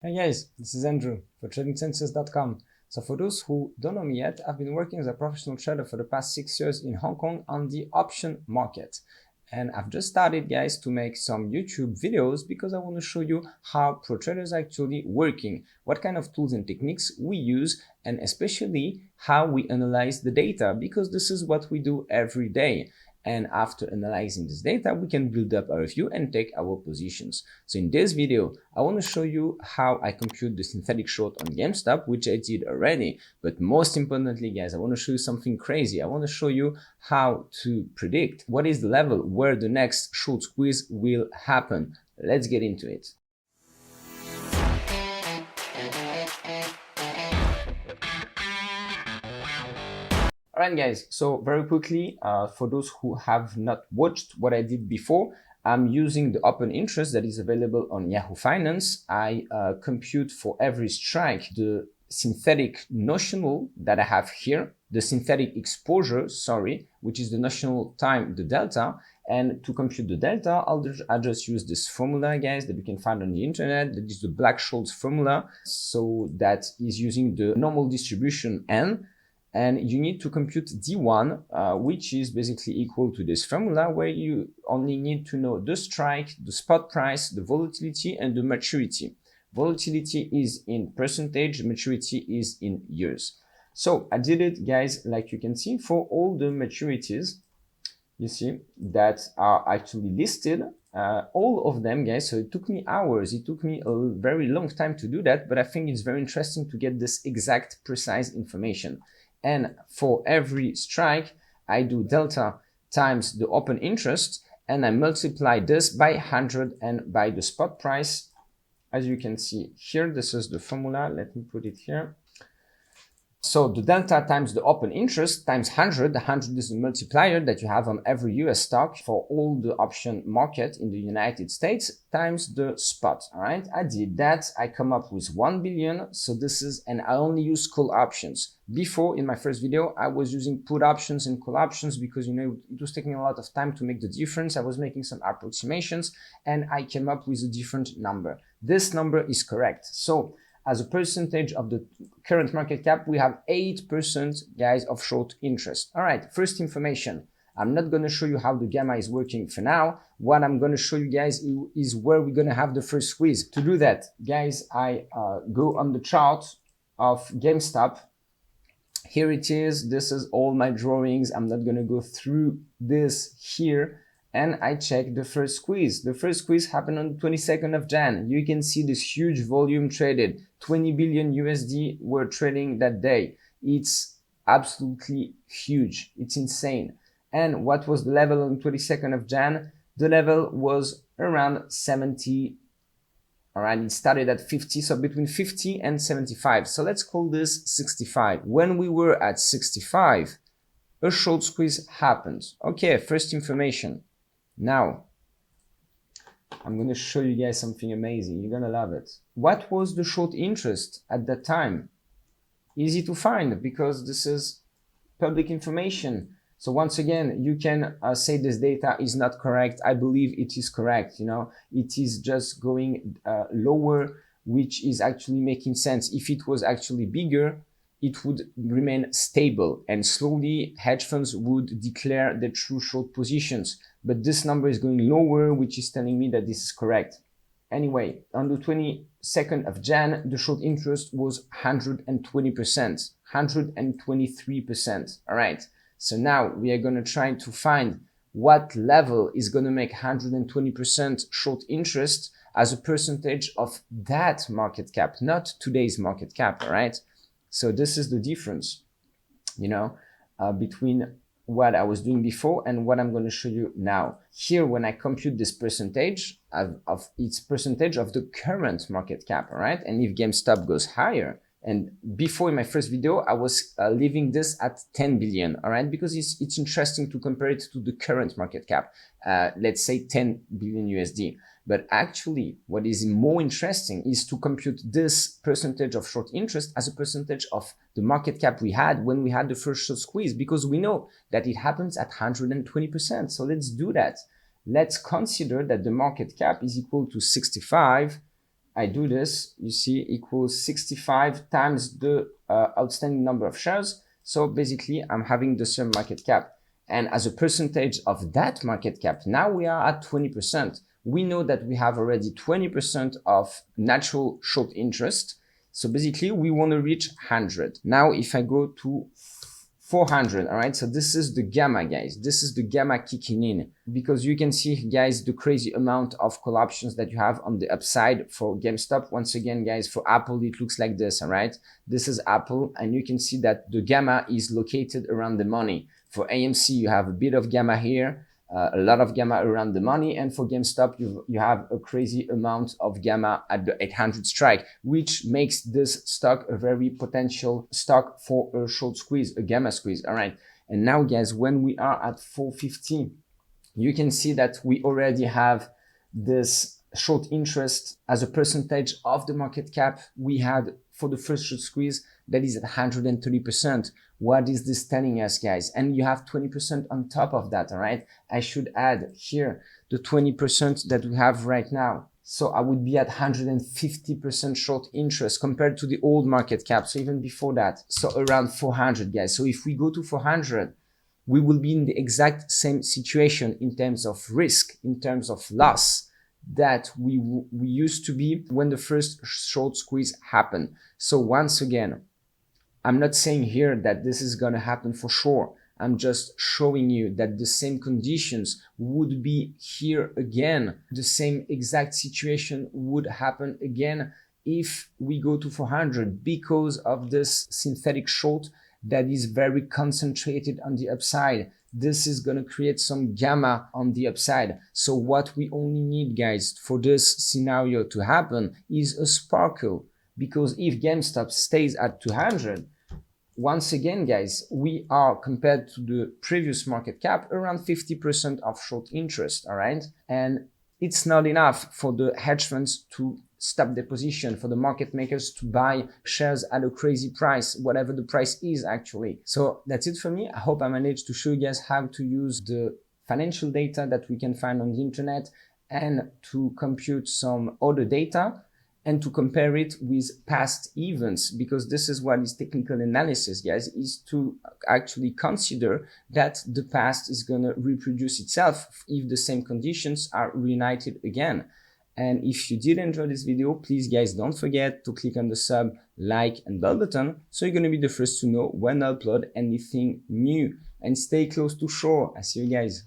Hey guys, this is Andrew for tradingsenses.com. So for those who don't know me yet, I've been working as a professional trader for the past 6 years in Hong Kong on the option market. And I've just started, guys, to make some YouTube videos because I want to show you how pro traders are actually working, what kind of tools and techniques we use, and especially how we analyze the data, because this is what we do every day. And after analyzing this data, we can build up our view and take our positions. So in this video, I want to show you how I compute the synthetic short on GameStop, which I did already. But most importantly, guys, I want to show you something crazy. I want to show you how to predict what is the level where the next short squeeze will happen. Let's get into it. Alright guys, so very quickly, for those who have not watched what I did before, I'm using the open interest that is available on Yahoo Finance. I compute for every strike the synthetic notional that I have here, the synthetic exposure, which is the notional time the delta. And to compute the delta, I'll just use this formula, guys, that you can find on the internet. That is the Black-Scholes formula. So that is using the normal distribution n. And you need to compute D1, which is basically equal to this formula, where you only need to know the strike, the spot price, the volatility, and the maturity. Volatility is in percentage, maturity is in years. So I did it, guys, like you can see, for all the maturities, you see, that are actually listed, all of them, guys. So it took me hours. It took me a very long time to do that, but I think it's very interesting to get this exact, precise information. And for every strike, I do delta times the open interest, and I multiply this by 100 and by the spot price. As you can see here, this is the formula. Let me put it here. So the delta times the open interest times 100. The 100 is the multiplier that you have on every US stock for all the option market in the United States times the spot. All right, I did that. I come up with 1 billion. So this is, and I only use call options. Before, in my first video, I was using put options and call options because, you know, it was taking a lot of time to make the difference. I was making some approximations and I came up with a different number. This number is correct. So as a percentage of the current market cap, we have 8%, guys, of short interest. All right, first information. I'm not going to show you how the gamma is working for now. What I'm going to show you guys is where we're going to have the first squeeze. To do that, guys, I go on the chart of GameStop. Here it is. This is all my drawings. I'm not going to go through this here. And I check the first squeeze. The first squeeze happened on the 22nd of Jan. You can see this huge volume traded. 20 billion USD were trading that day. It's absolutely huge. It's insane. And what was the level on the 22nd of Jan? The level was around 70. All right, it started at 50, so between 50 and 75. So let's call this 65. When we were at 65, a short squeeze happened. Okay, first information. Now, I'm going to show you guys something amazing. You're going to love it. What was the short interest at that time? Easy to find because this is public information. So once again, you can say this data is not correct. I believe it is correct. You know, it is just going lower, which is actually making sense. If it was actually bigger, it would remain stable and slowly hedge funds would declare their true short positions. But this number is going lower, which is telling me that this is correct. Anyway, on the 22nd of Jan, the short interest was 120%, 123%. All right. So now we are going to try to find what level is going to make 120% short interest as a percentage of that market cap, not today's market cap. All right. So this is the difference, you know, between what I was doing before and what I'm going to show you now. Here, when I compute this percentage of its percentage of the current market cap, all right? And if GameStop goes higher, and before in my first video, I was leaving this at 10 billion, all right? Because it's interesting to compare it to the current market cap, let's say 10 billion USD. But actually, what is more interesting is to compute this percentage of short interest as a percentage of the market cap we had when we had the first short squeeze, because we know that it happens at 120%. So let's do that. Let's consider that the market cap is equal to 65 I do this, you see, equals 65 times the outstanding number of shares. So basically, I'm having the same market cap. And as a percentage of that market cap, now we are at 20%. We know that we have already 20% of natural short interest. So basically, we want to reach 100. Now, if I go to 400, all right, so this is the gamma, guys. This is the gamma kicking in, because you can see, guys, the crazy amount of call options that you have on the upside for GameStop. Once again, guys, for Apple, it looks like this, all right? This is Apple, and you can see that the gamma is located around the money. For AMC, you have a bit of gamma here, a lot of gamma around the money, and for GameStop, you have a crazy amount of gamma at the 800 strike, which makes this stock a very potential stock for a short squeeze, a gamma squeeze. All right, and now, guys, when we are at 450, you can see that we already have this short interest as a percentage of the market cap we had for the first short squeeze, that is at 130%. What is this telling us, guys? And you have 20% on top of that, all right? I should add here the 20% that we have right now. So I would be at 150% short interest compared to the old market cap. So even before that, so around 400, guys. So if we go to 400, we will be in the exact same situation in terms of risk, in terms of loss that we used to be when the first short squeeze happened. So once again, I'm not saying here that this is going to happen for sure. I'm just showing you that the same conditions would be here again. The same exact situation would happen again if we go to 400 because of this synthetic short that is very concentrated on the upside. This is going to create some gamma on the upside. So what we only need, guys, for this scenario to happen is a sparkle. Because if GameStop stays at 200, once again, guys, we are, compared to the previous market cap, around 50% of short interest, all right? And it's not enough for the hedge funds to stop their position, for the market makers to buy shares at a crazy price, whatever the price is actually. So that's it for me. I hope I managed to show you guys how to use the financial data that we can find on the internet and to compute some other data and to compare it with past events, because this is what is technical analysis, guys, is to actually consider that the past is going to reproduce itself if the same conditions are reunited again. And if you did enjoy this video, please, guys, don't forget to click on the sub, like, and bell button so you're going to be the first to know when I upload anything new. And stay close to shore. I see you guys.